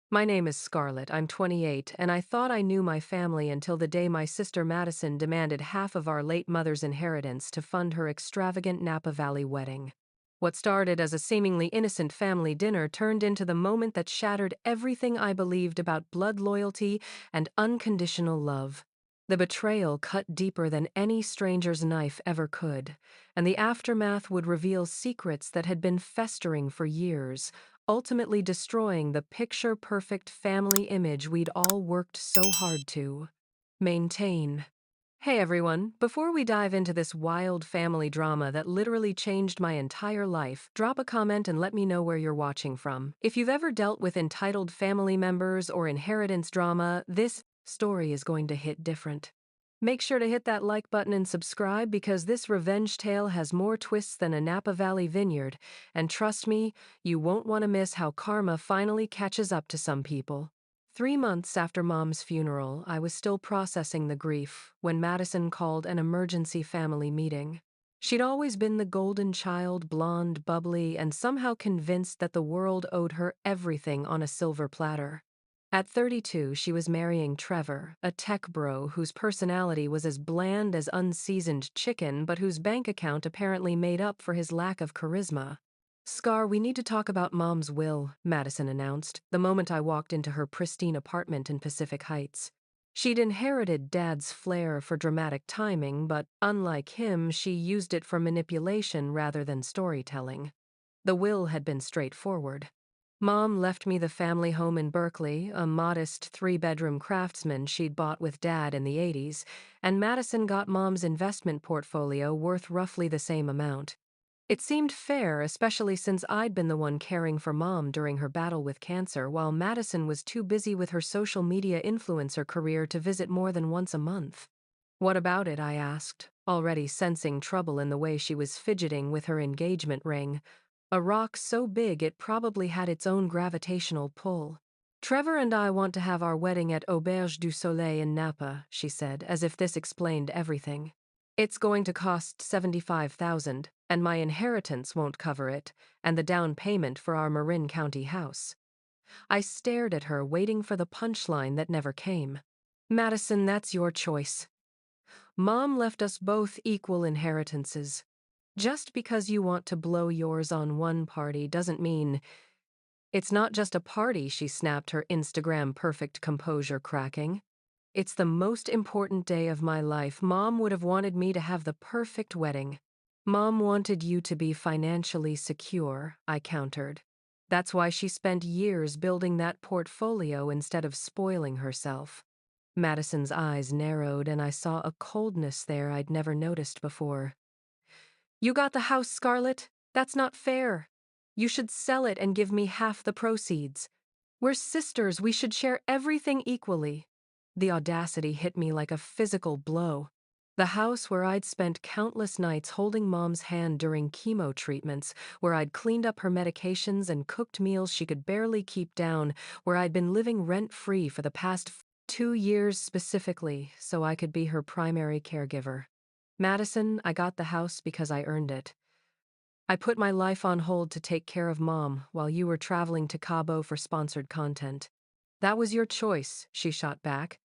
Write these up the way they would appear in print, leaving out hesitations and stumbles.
My name is Scarlett. I'm 28, and I thought I knew my family until the day my sister Madison demanded half of our late mother's inheritance to fund her extravagant Napa Valley wedding. What started as a seemingly innocent family dinner turned into the moment that shattered everything I believed about blood loyalty and unconditional love. The betrayal cut deeper than any stranger's knife ever could, and the aftermath would reveal secrets that had been festering for years, ultimately destroying the picture-perfect family image we'd all worked so hard to maintain. Hey everyone, before we dive into this wild family drama that literally changed my entire life, drop a comment and let me know where you're watching from. If you've ever dealt with entitled family members or inheritance drama, this story is going to hit different. Make sure to hit that like button and subscribe because this revenge tale has more twists than a Napa Valley vineyard, and trust me, you won't want to miss how karma finally catches up to some people. 3 months after Mom's funeral, I was still processing the grief when Madison called an emergency family meeting. She'd always been the golden child, blonde, bubbly, and somehow convinced that the world owed her everything on a silver platter. At 32, she was marrying Trevor, a tech bro whose personality was as bland as unseasoned chicken but whose bank account apparently made up for his lack of charisma. Scar, we need to talk about Mom's will, Madison announced, the moment I walked into her pristine apartment in Pacific Heights. She'd inherited Dad's flair for dramatic timing, but unlike him, she used it for manipulation rather than storytelling. The will had been straightforward. Mom left me the family home in Berkeley, a modest 3-bedroom craftsman she'd bought with Dad in the 80s, and Madison got Mom's investment portfolio worth roughly the same amount. It seemed fair, especially since I'd been the one caring for Mom during her battle with cancer, while Madison was too busy with her social media influencer career to visit more than once a month. What about it? I asked, already sensing trouble in the way she was fidgeting with her engagement ring, a rock so big it probably had its own gravitational pull. Trevor and I want to have our wedding at Auberge du Soleil in Napa, she said, as if this explained everything. It's going to cost $75,000, and my inheritance won't cover it, and the down payment for our Marin County house. I stared at her, waiting for the punchline that never came. Madison, that's your choice. Mom left us both equal inheritances. Just because you want to blow yours on one party doesn't mean... It's not just a party, she snapped, her Instagram perfect composure cracking. It's the most important day of my life. Mom would have wanted me to have the perfect wedding. Mom wanted you to be financially secure, I countered. That's why she spent years building that portfolio instead of spoiling herself. Madison's eyes narrowed, and I saw a coldness there I'd never noticed before. You got the house, Scarlett? That's not fair. You should sell it and give me half the proceeds. We're sisters, we should share everything equally. The audacity hit me like a physical blow. The house where I'd spent countless nights holding Mom's hand during chemo treatments, where I'd cleaned up her medications and cooked meals she could barely keep down, where I'd been living rent-free for the past 2 years specifically, so I could be her primary caregiver. Madison, I got the house because I earned it. I put my life on hold to take care of Mom while you were traveling to Cabo for sponsored content. That was your choice, she shot back.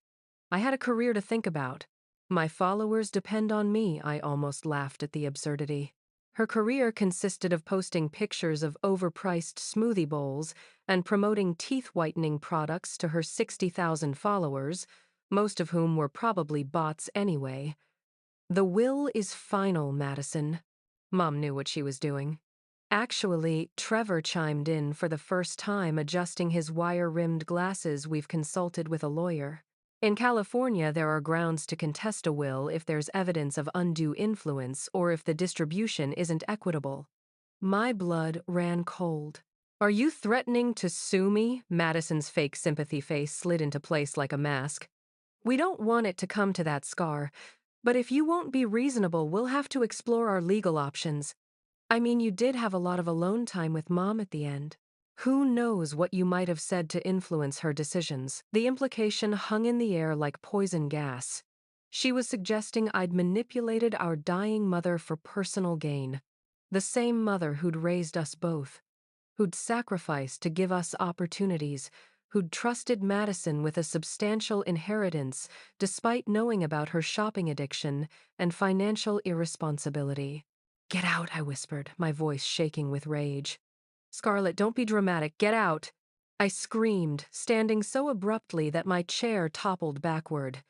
I had a career to think about. My followers depend on me, I almost laughed at the absurdity. Her career consisted of posting pictures of overpriced smoothie bowls and promoting teeth-whitening products to her 60,000 followers, most of whom were probably bots anyway. The will is final, Madison. Mom knew what she was doing. Actually, Trevor chimed in for the first time, adjusting his wire-rimmed glasses. We've consulted with a lawyer. In California, there are grounds to contest a will if there's evidence of undue influence or if the distribution isn't equitable. My blood ran cold. Are you threatening to sue me? Madison's fake sympathy face slid into place like a mask. We don't want it to come to that, Scar. But if you won't be reasonable, we'll have to explore our legal options. I mean, you did have a lot of alone time with Mom at the end. Who knows what you might have said to influence her decisions? The implication hung in the air like poison gas. She was suggesting I'd manipulated our dying mother for personal gain. The same mother who'd raised us both, who'd sacrificed to give us opportunities, who'd trusted Madison with a substantial inheritance despite knowing about her shopping addiction and financial irresponsibility. "Get out," I whispered, my voice shaking with rage. "Scarlett, don't be dramatic. Get out!" I screamed, standing so abruptly that my chair toppled backward.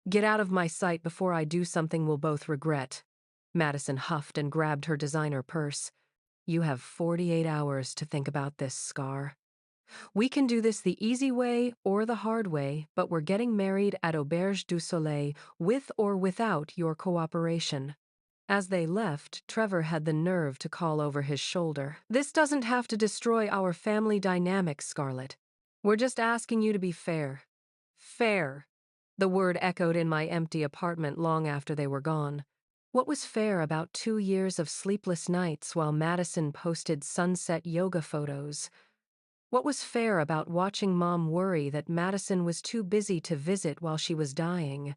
"Get out of my sight before I do something we'll both regret." Madison huffed and grabbed her designer purse. "You have 48 hours to think about this, Scar. We can do this the easy way or the hard way, but we're getting married at Auberge du Soleil with or without your cooperation." As they left, Trevor had the nerve to call over his shoulder. "This doesn't have to destroy our family dynamic, Scarlett. We're just asking you to be fair." Fair. The word echoed in my empty apartment long after they were gone. What was fair about 2 years of sleepless nights while Madison posted sunset yoga photos? What was fair about watching Mom worry that Madison was too busy to visit while she was dying?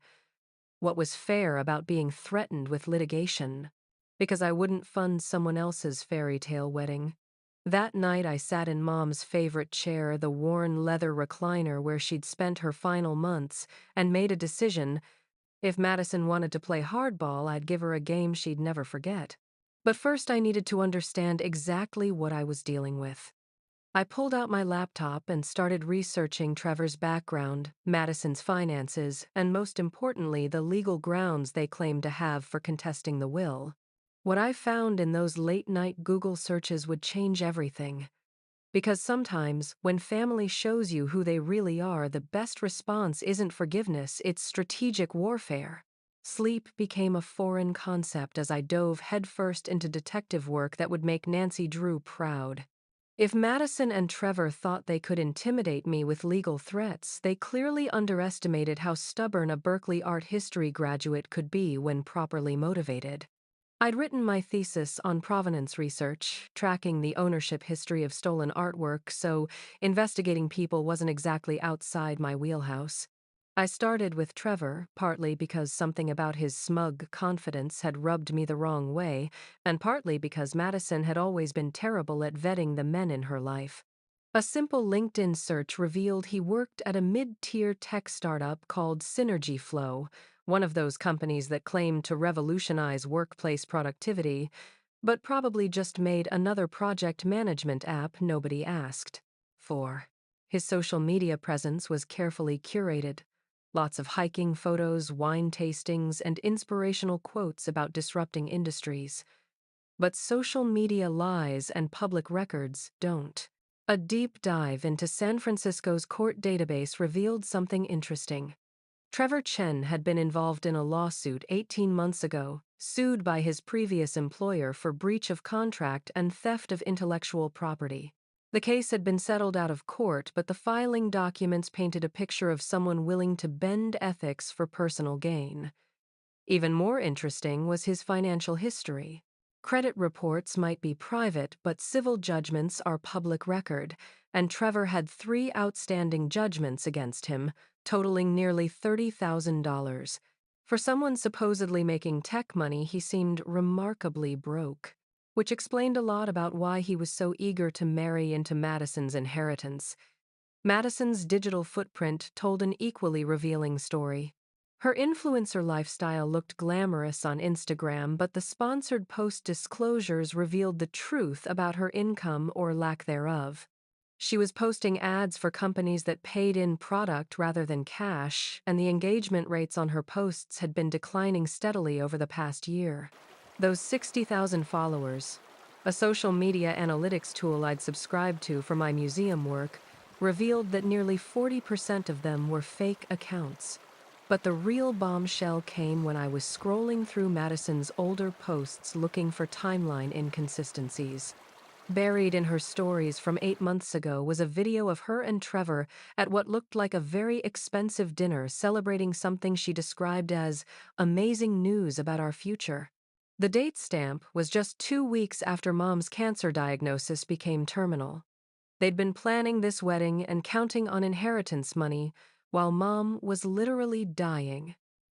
What was fair about being threatened with litigation because I wouldn't fund someone else's fairy tale wedding? That night I sat in Mom's favorite chair, the worn leather recliner where she'd spent her final months, and made a decision. If Madison wanted to play hardball, I'd give her a game she'd never forget. But first I needed to understand exactly what I was dealing with. I pulled out my laptop and started researching Trevor's background, Madison's finances, and most importantly, the legal grounds they claimed to have for contesting the will. What I found in those late-night Google searches would change everything. Because sometimes, when family shows you who they really are, the best response isn't forgiveness, it's strategic warfare. Sleep became a foreign concept as I dove headfirst into detective work that would make Nancy Drew proud. If Madison and Trevor thought they could intimidate me with legal threats, they clearly underestimated how stubborn a Berkeley art history graduate could be when properly motivated. I'd written my thesis on provenance research, tracking the ownership history of stolen artwork, so investigating people wasn't exactly outside my wheelhouse. I started with Trevor, partly because something about his smug confidence had rubbed me the wrong way, and partly because Madison had always been terrible at vetting the men in her life. A simple LinkedIn search revealed he worked at a mid-tier tech startup called Synergy Flow, one of those companies that claimed to revolutionize workplace productivity, but probably just made another project management app nobody asked for. His social media presence was carefully curated. Lots of hiking photos, wine tastings, and inspirational quotes about disrupting industries. But social media lies and public records don't. A deep dive into San Francisco's court database revealed something interesting. Trevor Chen had been involved in a lawsuit 18 months ago, sued by his previous employer for breach of contract and theft of intellectual property. The case had been settled out of court, but the filing documents painted a picture of someone willing to bend ethics for personal gain. Even more interesting was his financial history. Credit reports might be private, but civil judgments are public record, and Trevor had 3 outstanding judgments against him, totaling nearly $30,000. For someone supposedly making tech money, he seemed remarkably broke, which explained a lot about why he was so eager to marry into Madison's inheritance. Madison's digital footprint told an equally revealing story. Her influencer lifestyle looked glamorous on Instagram, but the sponsored post disclosures revealed the truth about her income or lack thereof. She was posting ads for companies that paid in product rather than cash, and the engagement rates on her posts had been declining steadily over the past year. Those 60,000 followers, a social media analytics tool I'd subscribed to for my museum work, revealed that nearly 40% of them were fake accounts. But the real bombshell came when I was scrolling through Madison's older posts looking for timeline inconsistencies. Buried in her stories from 8 months ago was a video of her and Trevor at what looked like a very expensive dinner celebrating something she described as amazing news about our future. The date stamp was just 2 weeks after Mom's cancer diagnosis became terminal. They'd been planning this wedding and counting on inheritance money while Mom was literally dying.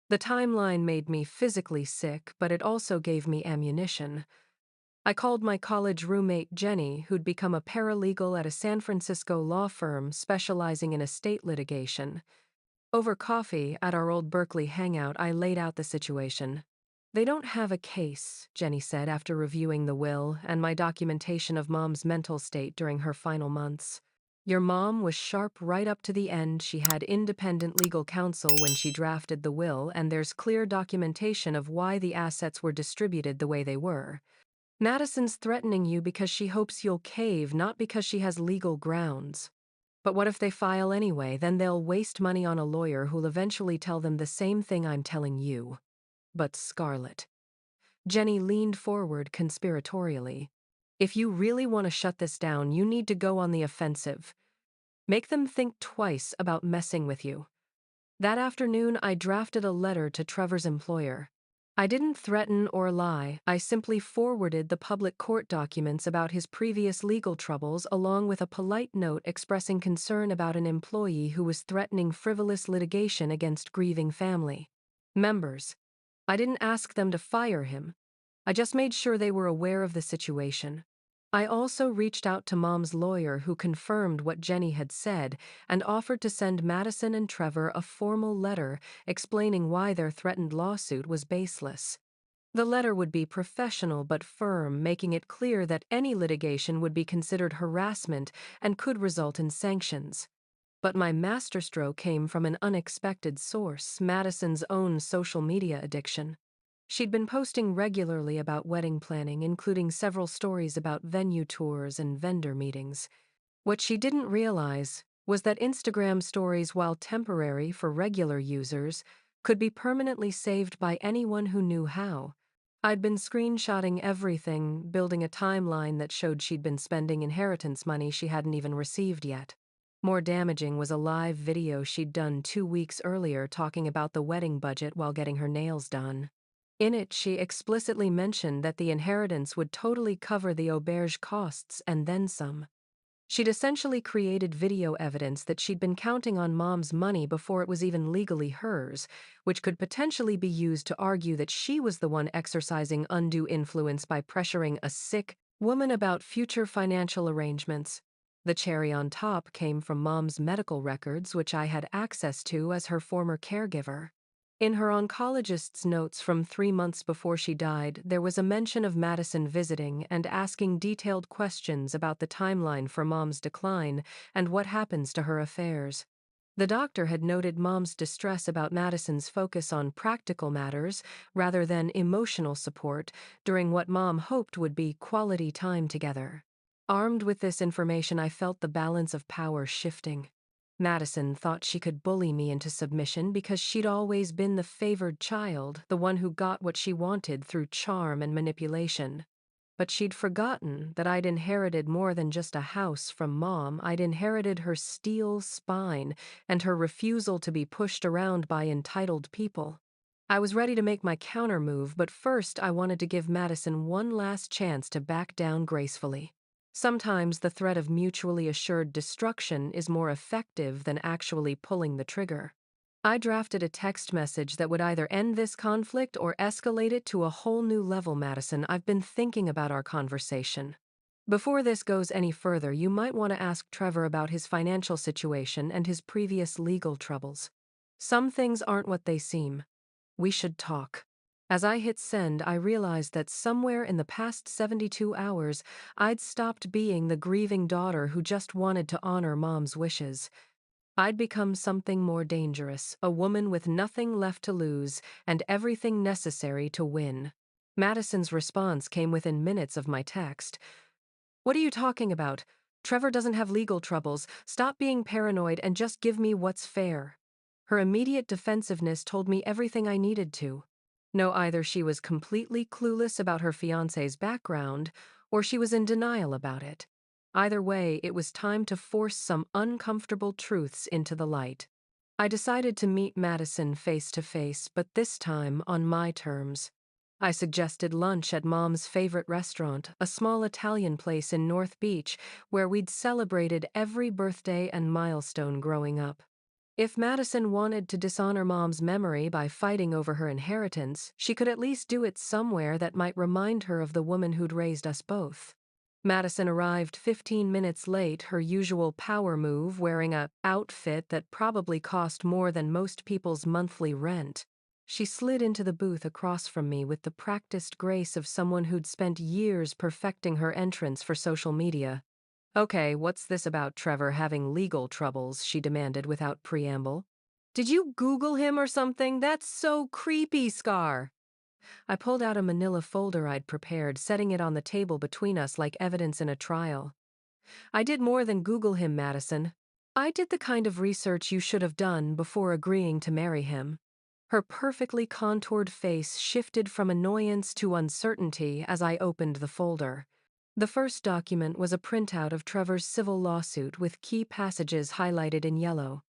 The timeline made me physically sick, but it also gave me ammunition. I called my college roommate Jenny, who'd become a paralegal at a San Francisco law firm specializing in estate litigation. Over coffee at our old Berkeley hangout, I laid out the situation. They don't have a case, Jenny said after reviewing the will and my documentation of Mom's mental state during her final months. Your mom was sharp right up to the end. She had independent legal counsel when she drafted the will, and there's clear documentation of why the assets were distributed the way they were. Madison's threatening you because she hopes you'll cave, not because she has legal grounds. But what if they file anyway? Then they'll waste money on a lawyer who'll eventually tell them the same thing I'm telling you. But Scarlett. Jenny leaned forward conspiratorially. If you really want to shut this down, you need to go on the offensive. Make them think twice about messing with you. That afternoon, I drafted a letter to Trevor's employer. I didn't threaten or lie. I simply forwarded the public court documents about his previous legal troubles along with a polite note expressing concern about an employee who was threatening frivolous litigation against grieving family members. I didn't ask them to fire him. I just made sure they were aware of the situation. I also reached out to Mom's lawyer, who confirmed what Jenny had said and offered to send Madison and Trevor a formal letter explaining why their threatened lawsuit was baseless. The letter would be professional but firm, making it clear that any litigation would be considered harassment and could result in sanctions. But my masterstroke came from an unexpected source: Madison's own social media addiction. She'd been posting regularly about wedding planning, including several stories about venue tours and vendor meetings. What she didn't realize was that Instagram stories, while temporary for regular users, could be permanently saved by anyone who knew how. I'd been screenshotting everything, building a timeline that showed she'd been spending inheritance money she hadn't even received yet. More damaging was a live video she'd done 2 weeks earlier talking about the wedding budget while getting her nails done. In it, she explicitly mentioned that the inheritance would totally cover the auberge costs and then some. She'd essentially created video evidence that she'd been counting on Mom's money before it was even legally hers, which could potentially be used to argue that she was the one exercising undue influence by pressuring a sick woman about future financial arrangements. The cherry on top came from Mom's medical records, which I had access to as her former caregiver. In her oncologist's notes from 3 months before she died, there was a mention of Madison visiting and asking detailed questions about the timeline for Mom's decline and what happens to her affairs. The doctor had noted Mom's distress about Madison's focus on practical matters rather than emotional support during what Mom hoped would be quality time together. Armed with this information, I felt the balance of power shifting. Madison thought she could bully me into submission because she'd always been the favored child, the one who got what she wanted through charm and manipulation. But she'd forgotten that I'd inherited more than just a house from Mom. I'd inherited her steel spine and her refusal to be pushed around by entitled people. I was ready to make my countermove, but first I wanted to give Madison one last chance to back down gracefully. Sometimes the threat of mutually assured destruction is more effective than actually pulling the trigger. I drafted a text message that would either end this conflict or escalate it to a whole new level. Madison, I've been thinking about our conversation. Before this goes any further, you might want to ask Trevor about his financial situation and his previous legal troubles. Some things aren't what they seem. We should talk. As I hit send, I realized that somewhere in the past 72 hours, I'd stopped being the grieving daughter who just wanted to honor Mom's wishes. I'd become something more dangerous, a woman with nothing left to lose and everything necessary to win. Madison's response came within minutes of my text. What are you talking about? Trevor doesn't have legal troubles. Stop being paranoid and just give me what's fair. Her immediate defensiveness told me everything I needed to. No, either she was completely clueless about her fiancé's background, or she was in denial about it. Either way, it was time to force some uncomfortable truths into the light. I decided to meet Madison face to face, but this time on my terms. I suggested lunch at Mom's favorite restaurant, a small Italian place in North Beach where we'd celebrated every birthday and milestone growing up. If Madison wanted to dishonor Mom's memory by fighting over her inheritance, she could at least do it somewhere that might remind her of the woman who'd raised us both. Madison arrived 15 minutes late, her usual power move, wearing a outfit that probably cost more than most people's monthly rent. She slid into the booth across from me with the practiced grace of someone who'd spent years perfecting her entrance for social media. "Okay, what's this about Trevor having legal troubles?" she demanded without preamble. "Did you Google him or something? That's so creepy, Scar." I pulled out a manila folder I'd prepared, setting it on the table between us like evidence in a trial. "I did more than Google him, Madison. I did the kind of research you should have done before agreeing to marry him." Her perfectly contoured face shifted from annoyance to uncertainty as I opened the folder. The first document was a printout of Trevor's civil lawsuit with key passages highlighted in yellow.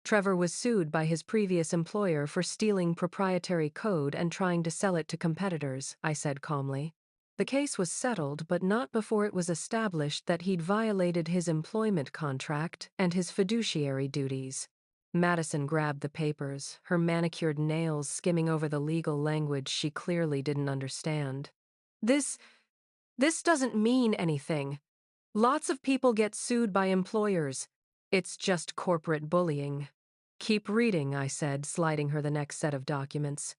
Trevor was sued by his previous employer for stealing proprietary code and trying to sell it to competitors, I said calmly. The case was settled, but not before it was established that he'd violated his employment contract and his fiduciary duties. Madison grabbed the papers, her manicured nails skimming over the legal language she clearly didn't understand. This doesn't mean anything. Lots of people get sued by employers. It's just corporate bullying." "Keep reading," I said, sliding her the next set of documents.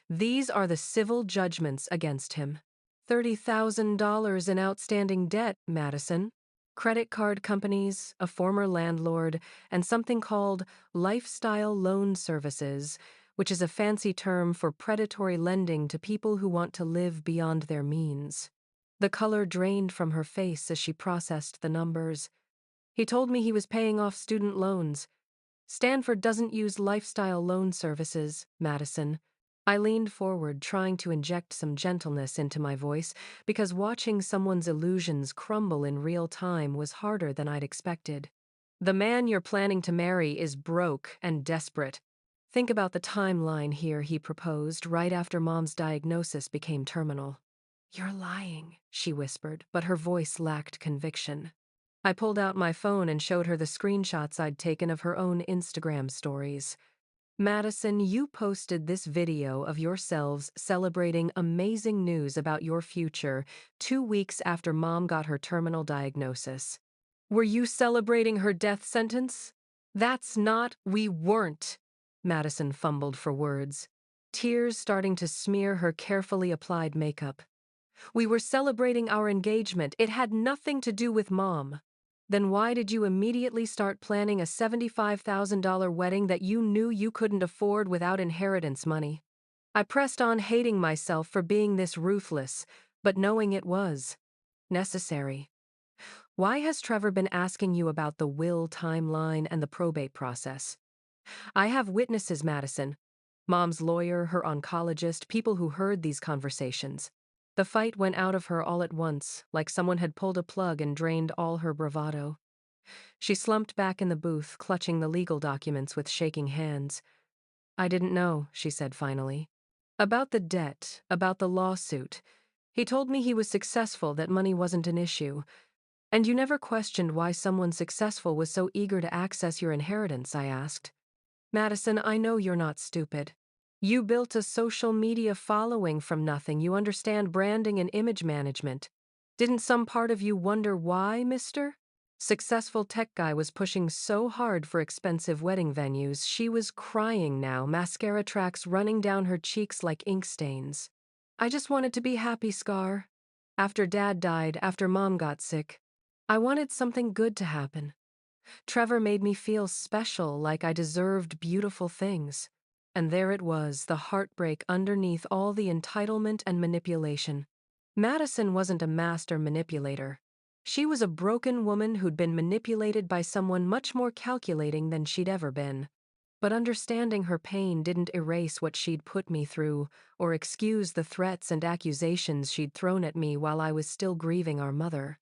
"These are the civil judgments against him. $30,000 in outstanding debt, Madison. Credit card companies, a former landlord, and something called lifestyle loan services, which is a fancy term for predatory lending to people who want to live beyond their means." The color drained from her face as she processed the numbers. "He told me he was paying off student loans. Stanford doesn't use lifestyle loan services, Madison." I leaned forward, trying to inject some gentleness into my voice, because watching someone's illusions crumble in real time was harder than I'd expected. "The man you're planning to marry is broke and desperate. Think about the timeline here," he proposed, right after Mom's diagnosis became terminal. "You're lying," she whispered, but her voice lacked conviction. I pulled out my phone and showed her the screenshots I'd taken of her own Instagram stories. "Madison, you posted this video of yourselves celebrating amazing news about your future 2 weeks after Mom got her terminal diagnosis. Were you celebrating her death sentence?" We weren't." Madison fumbled for words, tears starting to smear her carefully applied makeup. "We were celebrating our engagement. It had nothing to do with Mom." "Then why did you immediately start planning a $75,000 wedding that you knew you couldn't afford without inheritance money?" I pressed on, hating myself for being this ruthless, but knowing it was necessary. "Why has Trevor been asking you about the will timeline and the probate process?" "I have witnesses, Madison. Mom's lawyer, her oncologist, people who heard these conversations." The fight went out of her all at once, like someone had pulled a plug and drained all her bravado. She slumped back in the booth, clutching the legal documents with shaking hands. "I didn't know," she said finally. "About the debt, about the lawsuit. He told me he was successful, that money wasn't an issue. And you never questioned why someone successful was so eager to access your inheritance," I asked. "Madison, I know you're not stupid. You built a social media following from nothing. You understand branding and image management. Didn't some part of you wonder why, mister?" Successful tech guy was pushing so hard for expensive wedding venues, she was crying now, mascara tracks running down her cheeks like ink stains. "I just wanted to be happy, Scar. After Dad died, after Mom got sick, I wanted something good to happen. Trevor made me feel special, like I deserved beautiful things. And there it was, the heartbreak underneath all the entitlement and manipulation. Madison wasn't a master manipulator. She was a broken woman who'd been manipulated by someone much more calculating than she'd ever been. But understanding her pain didn't erase what she'd put me through, or excuse the threats and accusations she'd thrown at me while I was still grieving our mother.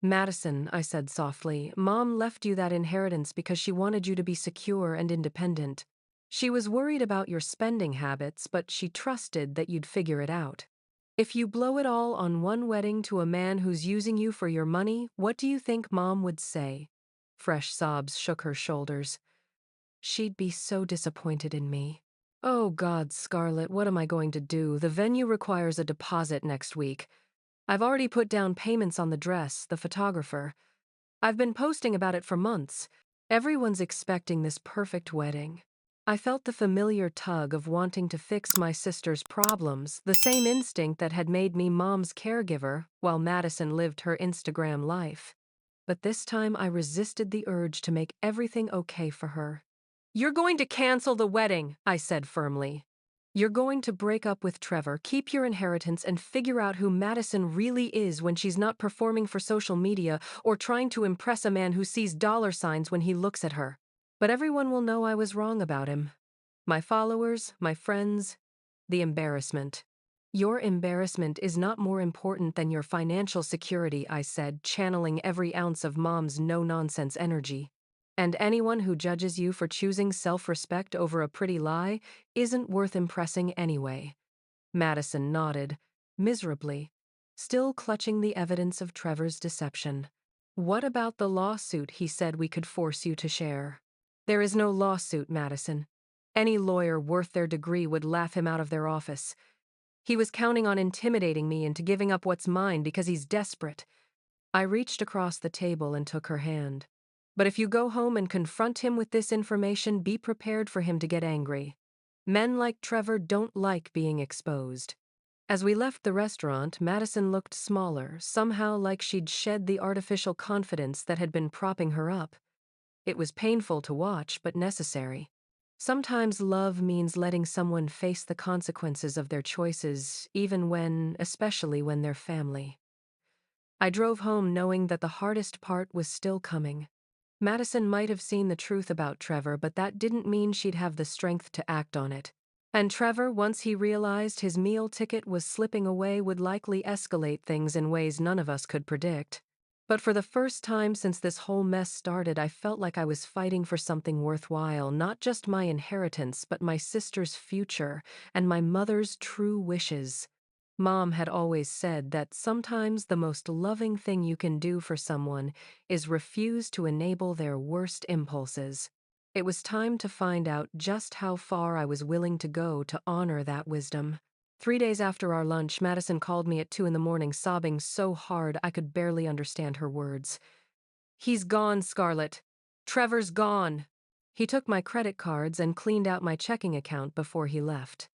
"Madison," I said softly, "Mom left you that inheritance because she wanted you to be secure and independent. She was worried about your spending habits, but she trusted that you'd figure it out. If you blow it all on one wedding to a man who's using you for your money, what do you think Mom would say?" Fresh sobs shook her shoulders. She'd be so disappointed in me. Oh God, Scarlett, what am I going to do? The venue requires a deposit next week. I've already put down payments on the dress, the photographer. I've been posting about it for months. Everyone's expecting this perfect wedding. I felt the familiar tug of wanting to fix my sister's problems, the same instinct that had made me Mom's caregiver while Madison lived her Instagram life. But this time I resisted the urge to make everything okay for her. "You're going to cancel the wedding," I said firmly. "You're going to break up with Trevor, keep your inheritance, and figure out who Madison really is when she's not performing for social media or trying to impress a man who sees dollar signs when he looks at her." But everyone will know I was wrong about him. My followers, my friends, the embarrassment. "Your embarrassment is not more important than your financial security," I said, channeling every ounce of Mom's no-nonsense energy. "And anyone who judges you for choosing self-respect over a pretty lie isn't worth impressing anyway." Madison nodded, miserably, still clutching the evidence of Trevor's deception. "What about the lawsuit he said we could force you to share?" "There is no lawsuit, Madison. Any lawyer worth their degree would laugh him out of their office. He was counting on intimidating me into giving up what's mine because he's desperate." I reached across the table and took her hand. "But if you go home and confront him with this information, be prepared for him to get angry. Men like Trevor don't like being exposed." As we left the restaurant, Madison looked smaller, somehow like she'd shed the artificial confidence that had been propping her up. It was painful to watch, but necessary. Sometimes love means letting someone face the consequences of their choices, especially when they're family. I drove home knowing that the hardest part was still coming. Madison might have seen the truth about Trevor, but that didn't mean she'd have the strength to act on it. And Trevor, once he realized his meal ticket was slipping away, would likely escalate things in ways none of us could predict. But for the first time since this whole mess started, I felt like I was fighting for something worthwhile, not just my inheritance, but my sister's future and my mother's true wishes. Mom had always said that sometimes the most loving thing you can do for someone is refuse to enable their worst impulses. It was time to find out just how far I was willing to go to honor that wisdom. 3 days after our lunch, Madison called me at 2 in the morning, sobbing so hard I could barely understand her words. "He's gone, Scarlett. Trevor's gone." He took my credit cards and cleaned out my checking account before he left.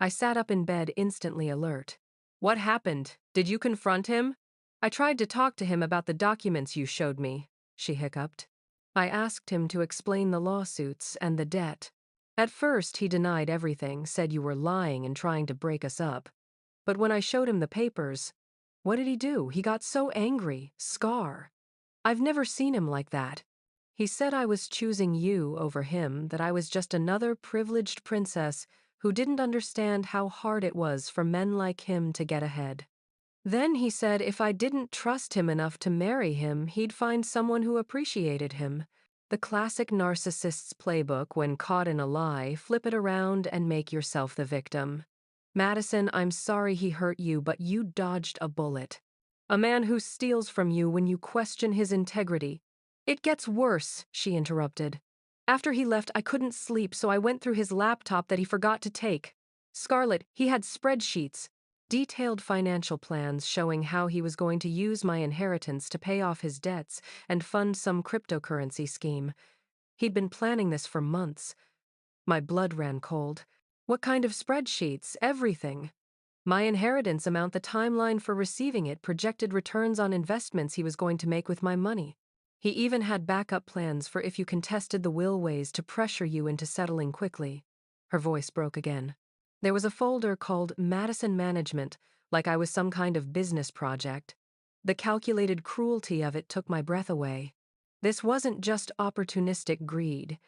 I sat up in bed, instantly alert. "What happened? Did you confront him?" "I tried to talk to him about the documents you showed me," she hiccuped. "I asked him to explain the lawsuits and the debt. At first, he denied everything, said you were lying and trying to break us up. But when I showed him the papers, what did he do? He got so angry, Scar. I've never seen him like that. He said I was choosing you over him, that I was just another privileged princess who didn't understand how hard it was for men like him to get ahead. Then he said if I didn't trust him enough to marry him, he'd find someone who appreciated him. The classic narcissist's playbook: when caught in a lie, flip it around and make yourself the victim. Madison, I'm sorry he hurt you, but you dodged a bullet. A man who steals from you when you question his integrity. It gets worse," she interrupted. "After he left, I couldn't sleep, so I went through his laptop that he forgot to take. Scarlett, he had spreadsheets, detailed financial plans showing how he was going to use my inheritance to pay off his debts and fund some cryptocurrency scheme. He'd been planning this for months." My blood ran cold. "What kind of spreadsheets?" "Everything. My inheritance amount, the timeline for receiving it, projected returns on investments he was going to make with my money. He even had backup plans for if you contested the will ways to pressure you into settling quickly." Her voice broke again. "There was a folder called Madison Management, like I was some kind of business project. The calculated cruelty of it took my breath away. This wasn't just opportunistic greed.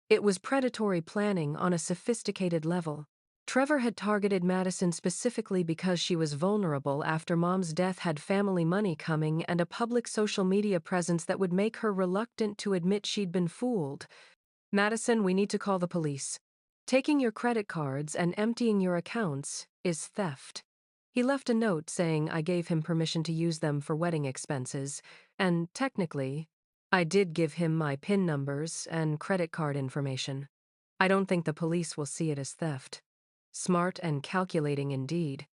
It was predatory planning on a sophisticated level. Trevor had targeted Madison specifically because she was vulnerable after Mom's death, had family money coming, and a public social media presence that would make her reluctant to admit she'd been fooled. Madison, we need to call the police. Taking your credit cards and emptying your accounts is theft." He left a note saying I gave him permission to use them for wedding expenses, and technically, I did give him my PIN numbers and credit card information. I don't think the police will see it as theft. Smart and calculating indeed.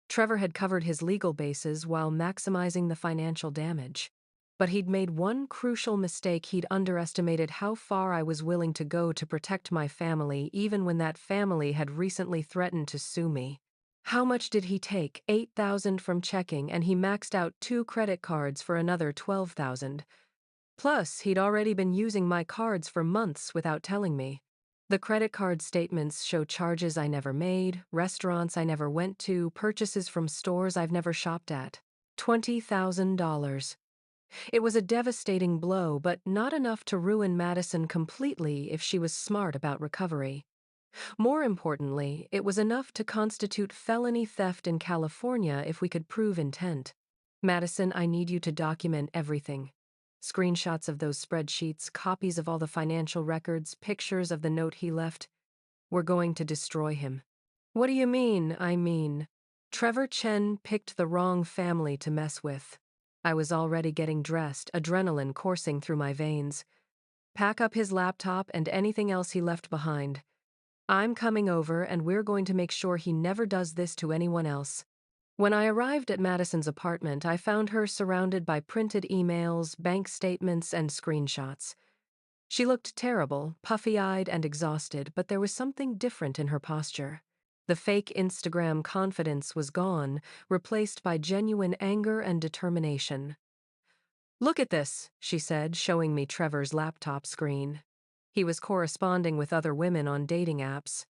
Trevor had covered his legal bases while maximizing the financial damage. But he'd made one crucial mistake. He'd underestimated how far I was willing to go to protect my family, even when that family had recently threatened to sue me. How much did he take? $8,000 from checking, and he maxed out 2 credit cards for another $12,000. Plus, he'd already been using my cards for months without telling me. The credit card statements show charges I never made, restaurants I never went to, purchases from stores I've never shopped at. $20,000. It was a devastating blow, but not enough to ruin Madison completely if she was smart about recovery. More importantly, it was enough to constitute felony theft in California if we could prove intent. Madison, I need you to document everything. Screenshots of those spreadsheets, copies of all the financial records, pictures of the note he left. We're going to destroy him. What do you mean, I mean? Trevor Chen picked the wrong family to mess with. I was already getting dressed, adrenaline coursing through my veins. Pack up his laptop and anything else he left behind. I'm coming over, and we're going to make sure he never does this to anyone else. When I arrived at Madison's apartment, I found her surrounded by printed emails, bank statements, and screenshots. She looked terrible, puffy-eyed and exhausted, but there was something different in her posture. The fake Instagram confidence was gone, replaced by genuine anger and determination. "Look at this," she said, showing me Trevor's laptop screen. He was corresponding with other women on dating apps.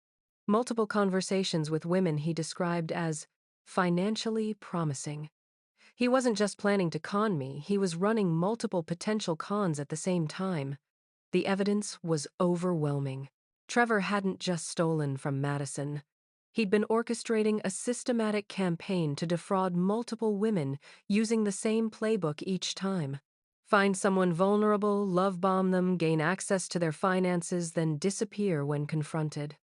Multiple conversations with women he described as financially promising. He wasn't just planning to con me, he was running multiple potential cons at the same time. The evidence was overwhelming. Trevor hadn't just stolen from Madison. He'd been orchestrating a systematic campaign to defraud multiple women using the same playbook each time. Find someone vulnerable, love bomb them, gain access to their finances, then disappear when confronted.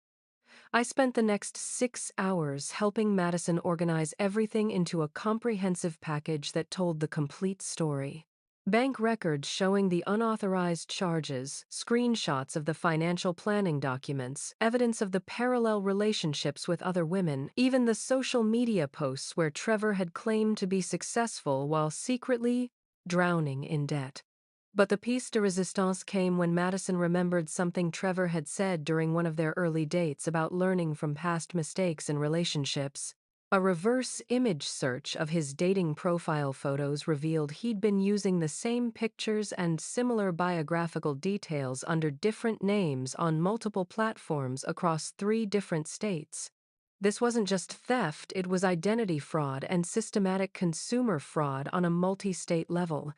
I spent the next 6 hours helping Madison organize everything into a comprehensive package that told the complete story. Bank records showing the unauthorized charges, screenshots of the financial planning documents, evidence of the parallel relationships with other women, even the social media posts where Trevor had claimed to be successful while secretly drowning in debt. But the piece de resistance came when Madison remembered something Trevor had said during one of their early dates about learning from past mistakes in relationships. A reverse image search of his dating profile photos revealed he'd been using the same pictures and similar biographical details under different names on multiple platforms across 3 different states. This wasn't just theft, it was identity fraud and systematic consumer fraud on a multi-state level.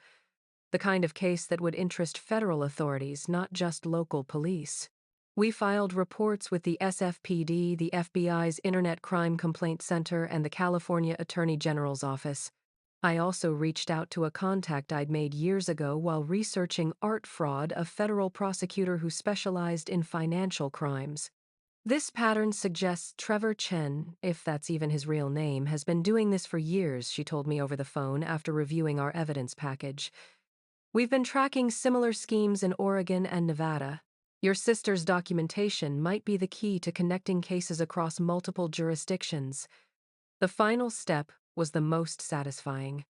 The kind of case that would interest federal authorities, not just local police. We filed reports with the SFPD, the FBI's Internet Crime Complaint Center, and the California Attorney General's office. I also reached out to a contact I'd made years ago while researching art fraud, a federal prosecutor who specialized in financial crimes. This pattern suggests Trevor Chen, if that's even his real name, has been doing this for years, she told me over the phone after reviewing our evidence package. We've been tracking similar schemes in Oregon and Nevada. Your sister's documentation might be the key to connecting cases across multiple jurisdictions. The final step was the most satisfying.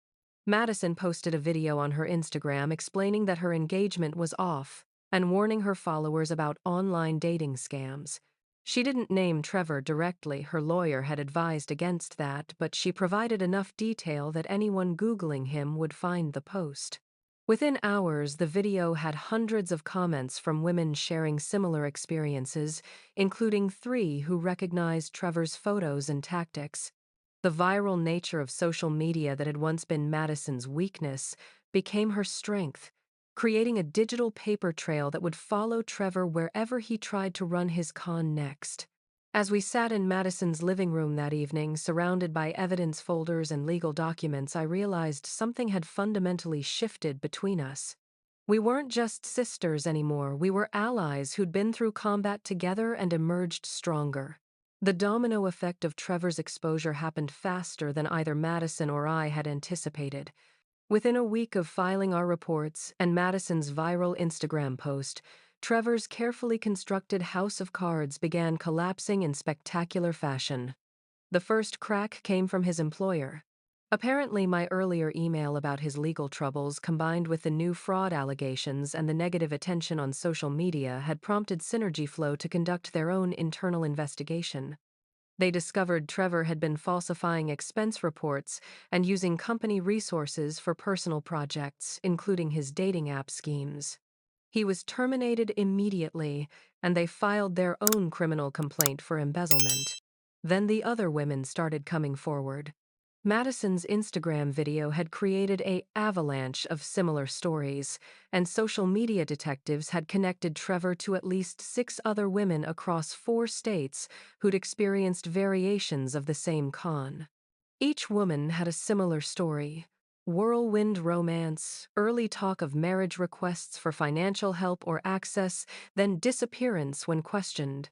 Madison posted a video on her Instagram explaining that her engagement was off and warning her followers about online dating scams. She didn't name Trevor directly, her lawyer had advised against that, but she provided enough detail that anyone Googling him would find the post. Within hours, the video had hundreds of comments from women sharing similar experiences, including 3 who recognized Trevor's photos and tactics. The viral nature of social media that had once been Madison's weakness became her strength, creating a digital paper trail that would follow Trevor wherever he tried to run his con next. As we sat in Madison's living room that evening, surrounded by evidence folders and legal documents, I realized something had fundamentally shifted between us. We weren't just sisters anymore, we were allies who'd been through combat together and emerged stronger. The domino effect of Trevor's exposure happened faster than either Madison or I had anticipated. Within a week of filing our reports and Madison's viral Instagram post, Trevor's carefully constructed house of cards began collapsing in spectacular fashion. The first crack came from his employer. Apparently, my earlier email about his legal troubles, combined with the new fraud allegations and the negative attention on social media, had prompted Synergy Flow to conduct their own internal investigation. They discovered Trevor had been falsifying expense reports and using company resources for personal projects, including his dating app schemes. He was terminated immediately, and they filed their own criminal complaint for embezzlement. Then the other women started coming forward. Madison's Instagram video had created an avalanche of similar stories, and social media detectives had connected Trevor to at least 6 other women across 4 states who'd experienced variations of the same con. Each woman had a similar story: whirlwind romance, early talk of marriage requests for financial help or access, then disappearance when questioned.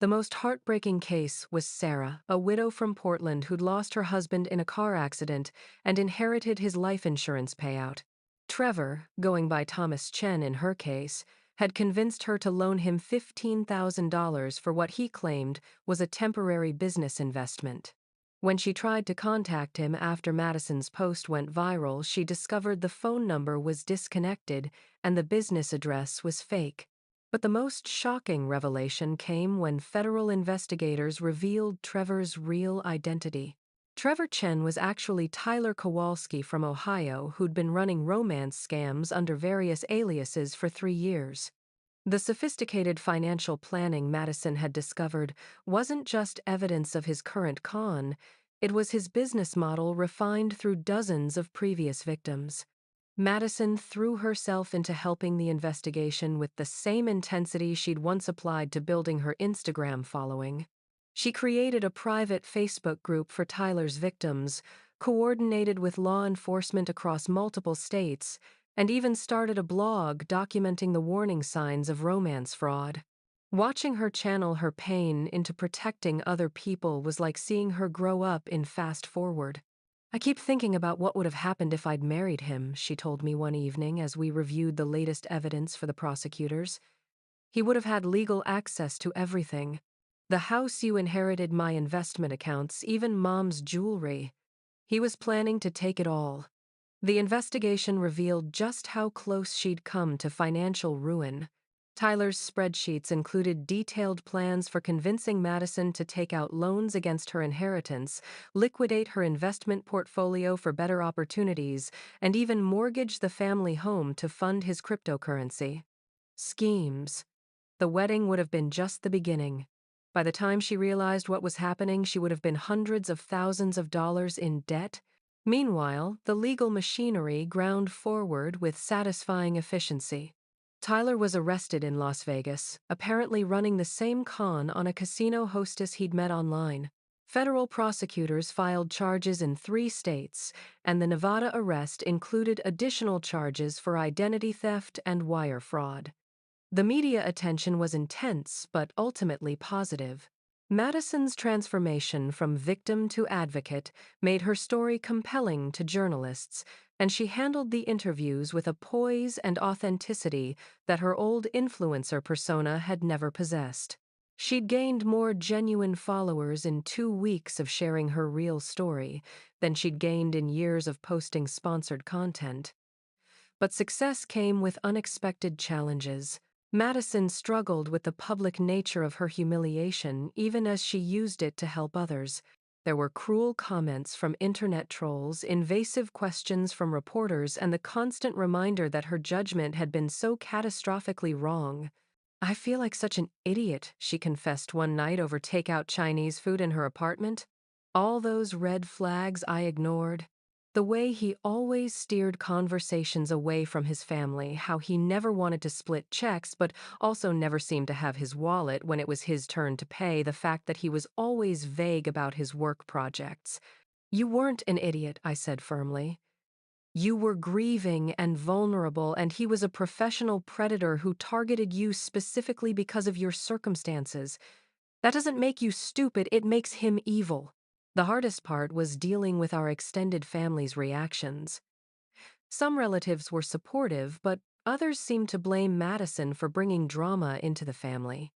The most heartbreaking case was Sarah, a widow from Portland who'd lost her husband in a car accident and inherited his life insurance payout. Trevor, going by Thomas Chen in her case, had convinced her to loan him $15,000 for what he claimed was a temporary business investment. When she tried to contact him after Madison's post went viral, she discovered the phone number was disconnected and the business address was fake. But the most shocking revelation came when federal investigators revealed Trevor's real identity. Trevor Chen was actually Tyler Kowalski from Ohio, who'd been running romance scams under various aliases for 3 years. The sophisticated financial planning Madison had discovered wasn't just evidence of his current con, it was his business model refined through dozens of previous victims. Madison threw herself into helping the investigation with the same intensity she'd once applied to building her Instagram following. She created a private Facebook group for Tyler's victims, coordinated with law enforcement across multiple states, and even started a blog documenting the warning signs of romance fraud. Watching her channel her pain into protecting other people was like seeing her grow up in fast forward. "I keep thinking about what would have happened if I'd married him," she told me one evening as we reviewed the latest evidence for the prosecutors. "He would have had legal access to everything. The house you inherited, my investment accounts, even Mom's jewelry. He was planning to take it all." The investigation revealed just how close she'd come to financial ruin. Tyler's spreadsheets included detailed plans for convincing Madison to take out loans against her inheritance, liquidate her investment portfolio for better opportunities, and even mortgage the family home to fund his cryptocurrency. Schemes. The wedding would have been just the beginning. By the time she realized what was happening, she would have been hundreds of thousands of dollars in debt. Meanwhile, the legal machinery ground forward with satisfying efficiency. Tyler was arrested in Las Vegas, apparently running the same con on a casino hostess he'd met online. Federal prosecutors filed charges in 3 states, and the Nevada arrest included additional charges for identity theft and wire fraud. The media attention was intense, but ultimately positive. Madison's transformation from victim to advocate made her story compelling to journalists, and she handled the interviews with a poise and authenticity that her old influencer persona had never possessed. She'd gained more genuine followers in 2 weeks of sharing her real story than she'd gained in years of posting sponsored content. But success came with unexpected challenges. Madison struggled with the public nature of her humiliation even as she used it to help others. There were cruel comments from internet trolls, invasive questions from reporters, and the constant reminder that her judgment had been so catastrophically wrong. "I feel like such an idiot," she confessed one night over takeout Chinese food in her apartment. "All those red flags I ignored." The way he always steered conversations away from his family, how he never wanted to split checks but also never seemed to have his wallet when it was his turn to pay, the fact that he was always vague about his work projects. "You weren't an idiot," I said firmly. "You were grieving and vulnerable, and he was a professional predator who targeted you specifically because of your circumstances. That doesn't make you stupid, it makes him evil." The hardest part was dealing with our extended family's reactions. Some relatives were supportive, but others seemed to blame Madison for bringing drama into the family.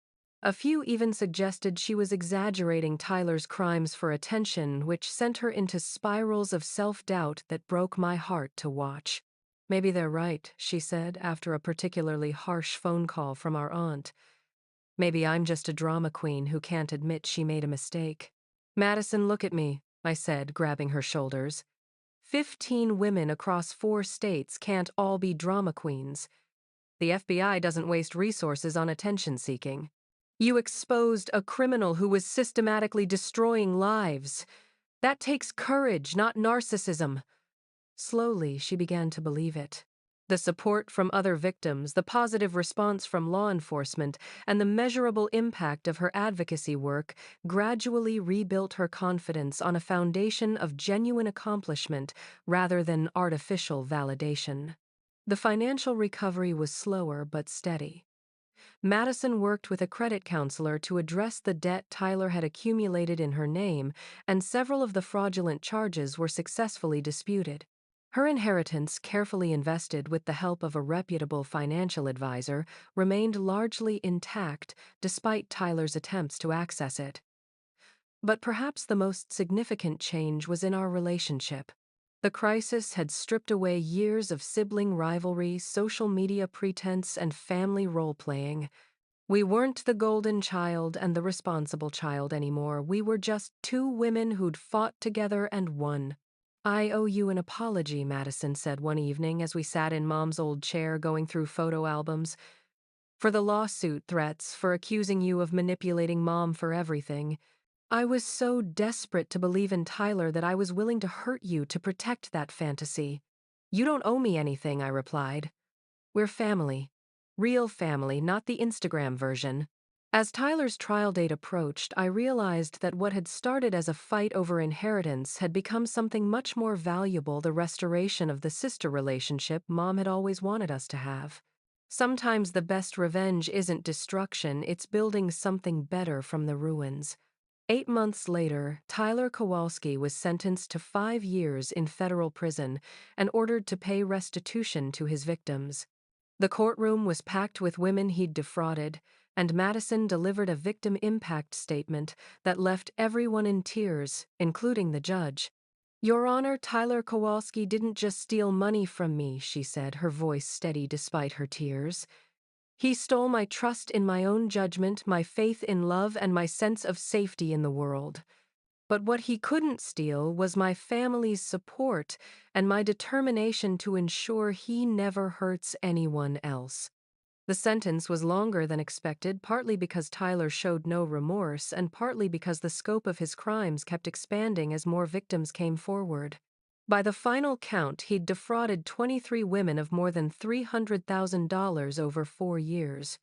A few even suggested she was exaggerating Tyler's crimes for attention, which sent her into spirals of self-doubt that broke my heart to watch. "Maybe they're right," she said after a particularly harsh phone call from our aunt. "Maybe I'm just a drama queen who can't admit she made a mistake." "Madison, look at me," I said, grabbing her shoulders. 15 women across 4 states can't all be drama queens. The FBI doesn't waste resources on attention-seeking. You exposed a criminal who was systematically destroying lives. That takes courage, not narcissism. Slowly, she began to believe it. The support from other victims, the positive response from law enforcement, and the measurable impact of her advocacy work gradually rebuilt her confidence on a foundation of genuine accomplishment rather than artificial validation. The financial recovery was slower but steady. Madison worked with a credit counselor to address the debt Tyler had accumulated in her name, and several of the fraudulent charges were successfully disputed. Her inheritance, carefully invested with the help of a reputable financial advisor, remained largely intact despite Tyler's attempts to access it. But perhaps the most significant change was in our relationship. The crisis had stripped away years of sibling rivalry, social media pretense, and family role-playing. We weren't the golden child and the responsible child anymore. We were just 2 women who'd fought together and won. "I owe you an apology," Madison said one evening as we sat in Mom's old chair going through photo albums. "For the lawsuit threats, for accusing you of manipulating Mom for everything. I was so desperate to believe in Tyler that I was willing to hurt you to protect that fantasy." "You don't owe me anything," I replied. "We're family. Real family, not the Instagram version." As Tyler's trial date approached, I realized that what had started as a fight over inheritance had become something much more valuable: the restoration of the sister relationship Mom had always wanted us to have. Sometimes the best revenge isn't destruction, it's building something better from the ruins. 8 months later, Tyler Kowalski was sentenced to 5 years in federal prison and ordered to pay restitution to his victims. The courtroom was packed with women he'd defrauded, and Madison delivered a victim impact statement that left everyone in tears, including the judge. "Your Honor, Tyler Kowalski didn't just steal money from me," she said, her voice steady despite her tears. "He stole my trust in my own judgment, my faith in love, and my sense of safety in the world. But what he couldn't steal was my family's support and my determination to ensure he never hurts anyone else." The sentence was longer than expected, partly because Tyler showed no remorse and partly because the scope of his crimes kept expanding as more victims came forward. By the final count, he'd defrauded 23 women of more than $300,000 over 4 years.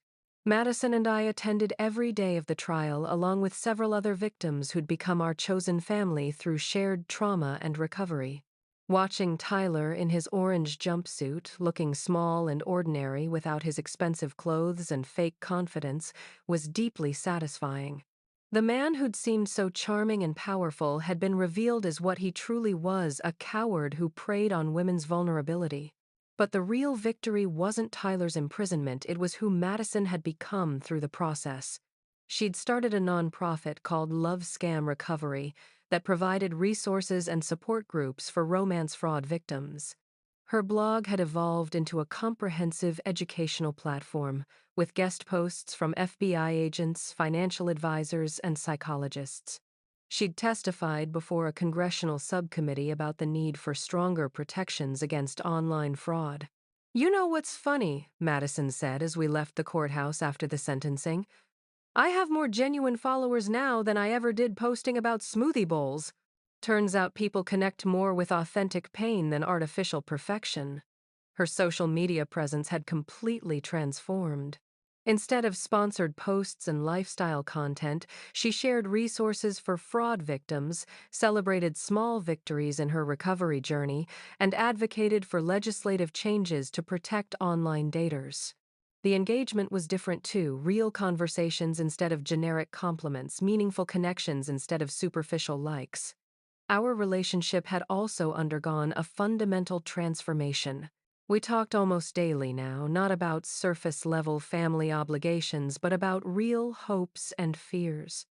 Madison and I attended every day of the trial, along with several other victims who'd become our chosen family through shared trauma and recovery. Watching Tyler in his orange jumpsuit, looking small and ordinary without his expensive clothes and fake confidence, was deeply satisfying. The man who'd seemed so charming and powerful had been revealed as what he truly was: a coward who preyed on women's vulnerability. But the real victory wasn't Tyler's imprisonment, it was who Madison had become through the process. She'd started a nonprofit called Love Scam Recovery that provided resources and support groups for romance fraud victims. Her blog had evolved into a comprehensive educational platform, with guest posts from FBI agents, financial advisors, and psychologists. She'd testified before a congressional subcommittee about the need for stronger protections against online fraud. "You know what's funny," Madison said as we left the courthouse after the sentencing. "I have more genuine followers now than I ever did posting about smoothie bowls. Turns out people connect more with authentic pain than artificial perfection." Her social media presence had completely transformed. Instead of sponsored posts and lifestyle content, she shared resources for fraud victims, celebrated small victories in her recovery journey, and advocated for legislative changes to protect online daters. The engagement was different too: real conversations instead of generic compliments, meaningful connections instead of superficial likes. Our relationship had also undergone a fundamental transformation. We talked almost daily now, not about surface-level family obligations, but about real hopes and fears.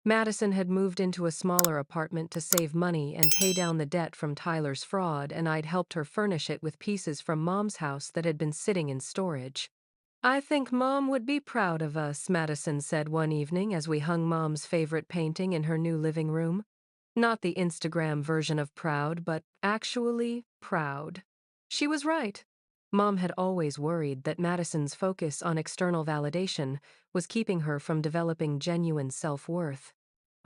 Madison had moved into a smaller apartment to save money and pay down the debt from Tyler's fraud, and I'd helped her furnish it with pieces from Mom's house that had been sitting in storage. "I think Mom would be proud of us," Madison said one evening as we hung Mom's favorite painting in her new living room. Not the Instagram version of proud, but actually proud. She was right. Mom had always worried that Madison's focus on external validation was keeping her from developing genuine self-worth.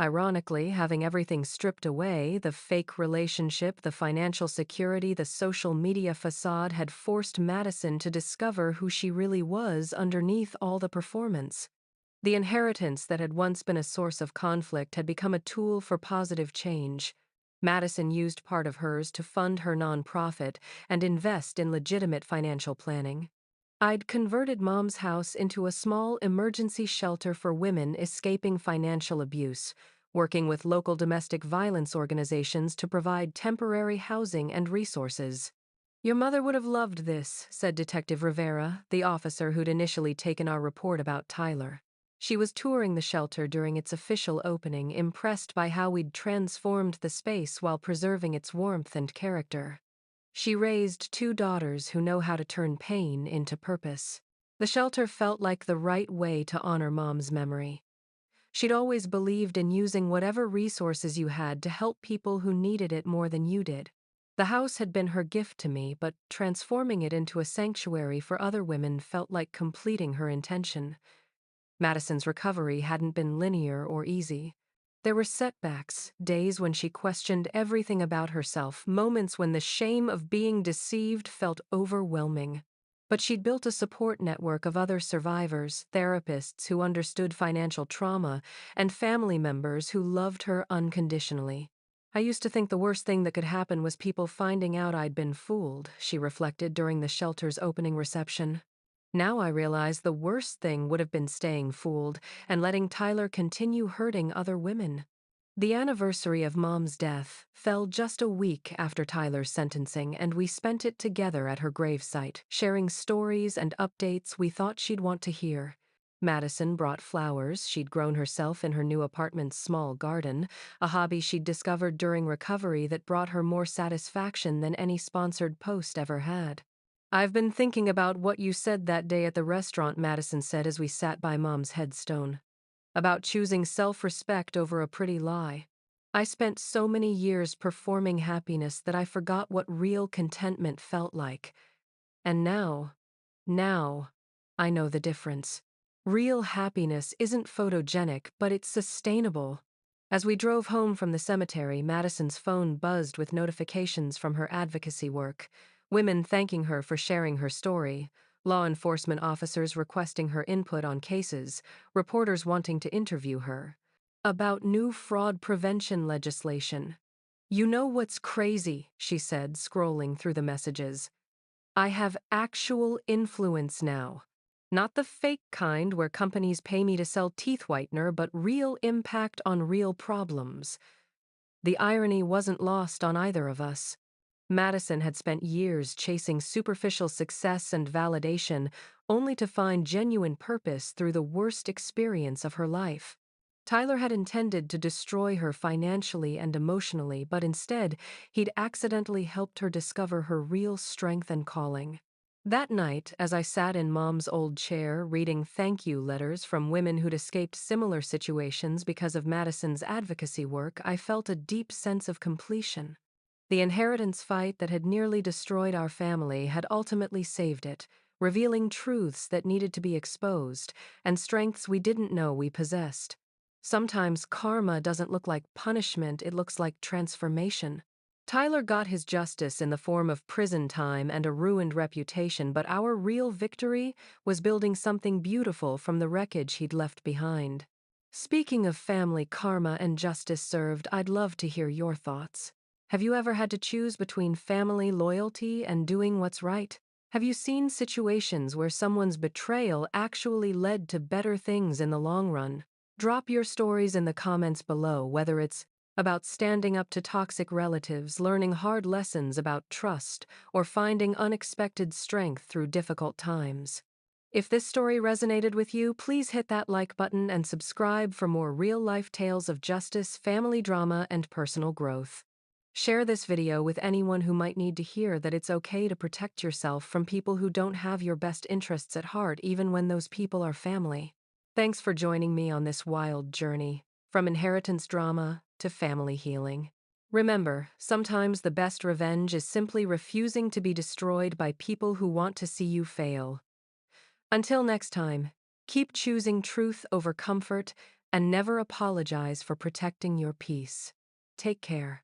Ironically, having everything stripped away, the fake relationship, the financial security, the social media facade had forced Madison to discover who she really was underneath all the performance. The inheritance that had once been a source of conflict had become a tool for positive change. Madison used part of hers to fund her nonprofit and invest in legitimate financial planning. I'd converted Mom's house into a small emergency shelter for women escaping financial abuse, working with local domestic violence organizations to provide temporary housing and resources. "Your mother would have loved this," said Detective Rivera, the officer who'd initially taken our report about Tyler. She was touring the shelter during its official opening, impressed by how we'd transformed the space while preserving its warmth and character. She raised two daughters who know how to turn pain into purpose. The shelter felt like the right way to honor Mom's memory. She'd always believed in using whatever resources you had to help people who needed it more than you did. The house had been her gift to me, but transforming it into a sanctuary for other women felt like completing her intention. Madison's recovery hadn't been linear or easy. There were setbacks, days when she questioned everything about herself, moments when the shame of being deceived felt overwhelming. But she'd built a support network of other survivors, therapists who understood financial trauma, and family members who loved her unconditionally. "I used to think the worst thing that could happen was people finding out I'd been fooled," she reflected during the shelter's opening reception. "Now I realize the worst thing would have been staying fooled and letting Tyler continue hurting other women." The anniversary of Mom's death fell just a week after Tyler's sentencing, and we spent it together at her gravesite, sharing stories and updates we thought she'd want to hear. Madison brought flowers she'd grown herself in her new apartment's small garden, a hobby she'd discovered during recovery that brought her more satisfaction than any sponsored post ever had. "I've been thinking about what you said that day at the restaurant," Madison said as we sat by Mom's headstone. "About choosing self-respect over a pretty lie. I spent so many years performing happiness that I forgot what real contentment felt like. And now, I know the difference. Real happiness isn't photogenic, but it's sustainable." As we drove home from the cemetery, Madison's phone buzzed with notifications from her advocacy work. Women thanking her for sharing her story, law enforcement officers requesting her input on cases, reporters wanting to interview her. About new fraud prevention legislation. "You know what's crazy?" she said, scrolling through the messages. "I have actual influence now. Not the fake kind where companies pay me to sell teeth whitener, but real impact on real problems." The irony wasn't lost on either of us. Madison had spent years chasing superficial success and validation, only to find genuine purpose through the worst experience of her life. Tyler had intended to destroy her financially and emotionally, but instead, he'd accidentally helped her discover her real strength and calling. That night, as I sat in Mom's old chair reading thank you letters from women who'd escaped similar situations because of Madison's advocacy work, I felt a deep sense of completion. The inheritance fight that had nearly destroyed our family had ultimately saved it, revealing truths that needed to be exposed and strengths we didn't know we possessed. Sometimes karma doesn't look like punishment, it looks like transformation. Tyler got his justice in the form of prison time and a ruined reputation, but our real victory was building something beautiful from the wreckage he'd left behind. Speaking of family karma and justice served, I'd love to hear your thoughts. Have you ever had to choose between family loyalty and doing what's right? Have you seen situations where someone's betrayal actually led to better things in the long run? Drop your stories in the comments below, whether it's about standing up to toxic relatives, learning hard lessons about trust, or finding unexpected strength through difficult times. If this story resonated with you, please hit that like button and subscribe for more real-life tales of justice, family drama, and personal growth. Share this video with anyone who might need to hear that it's okay to protect yourself from people who don't have your best interests at heart, even when those people are family. Thanks for joining me on this wild journey, from inheritance drama to family healing. Remember, sometimes the best revenge is simply refusing to be destroyed by people who want to see you fail. Until next time, keep choosing truth over comfort and never apologize for protecting your peace. Take care.